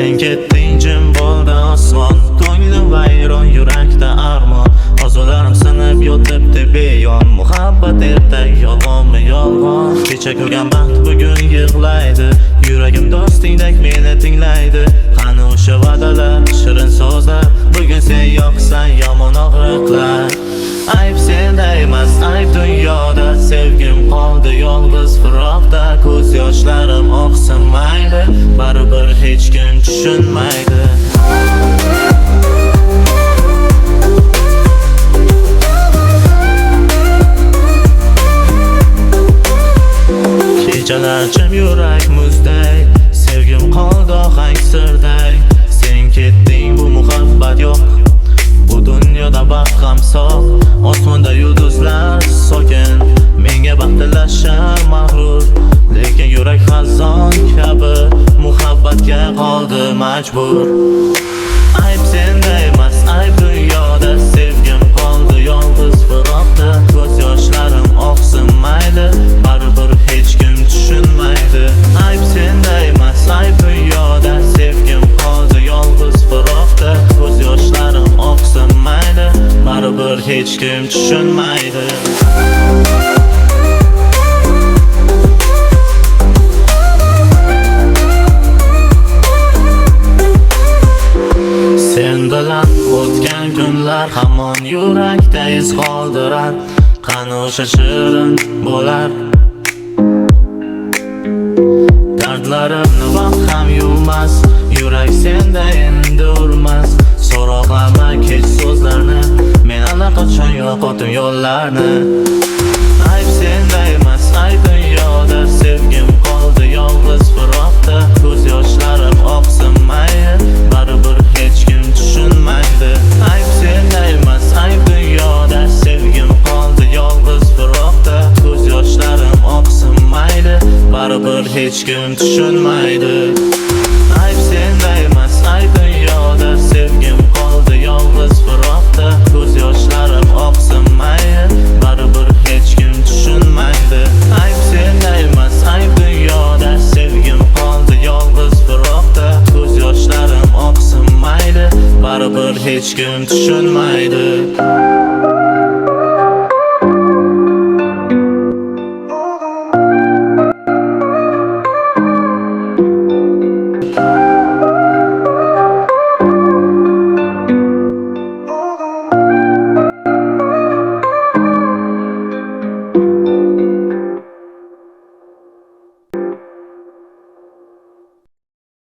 Sen ketding, jim bo'ldi osmon, ko'nglim vayron, yurakda armon. Orzularim sinib yotibdi beyon, muhabbat ertak, yolg'onmi yolg'on. Kecha ko'rgan baxt bugun yig'laydi, yuragim do'stingdek meni tinglaydi. Qani o'sha va'dalar, shirin so'zlar, bugun sen yo'qsan, yomon og'riqlar. Ayb senda emas, ayb dunyoda, sevgim qoldi yolg'iz firoqda. Ko'z yoshlarim oqsin mayli, baribir hech kim tushunmaydi. Kechalar jim, yurak muzday, sevgim qoldi ohang sirday. Sen ketding, bu muhabbat yo'q, bu dunyoda baxt ham so'q. Osmonda yulduzlar sokin, menga baxt tilashar mag'rur. Lekin yurak xazon kabi, muhabbatga qoldi majbur. Ayb senda emas, ayb dunyoda, sevgim qoldi yolg'iz firoqda. Ko'z yoshlarim oqsin mayli, baribir hech kim tushunmaydi. Ayb senda emas, ayb dunyoda, sevgim qoldi yolg'iz firoqda. Ko'z yoshlarim oqsin mayli, baribir hech kim tushunmaydi. Sen bilan o'tgan kunlar hamon yurakda iz qoldirar. Qani o'sha shirin bo'lar, dardlarimni vaqt ham yuvmas, yurak senda endi urmas. So'roqlama kech so'zlarni, men allaqachon yo'qotdim yo'llarni. Ayb senda emas, ayb dunyoda, sevgim qoldi yolg'iz firoqda. Ko'z yoshlarim oqsin mayli, baribir hech kim tushunmaydi. Ayb senda emas, ayb dunyoda, sevgim qoldi yolg'iz firoqda. Ko'z yoshlarim oqsin mayli, baribir hech kim tushunmaydi. Ayb senda emas, ayb dunyoda, sevgim qoldi yolg'iz firoqda. Ko'z yoshlarim oqsin mayli, baribir hech kim tushunmaydi. Ayb senda emas, ayb dunyoda, sevgim qoldi yolg'iz firoqda. Ko'z yoshlarim oqsin mayli, baribir hech kim tushunmaydi.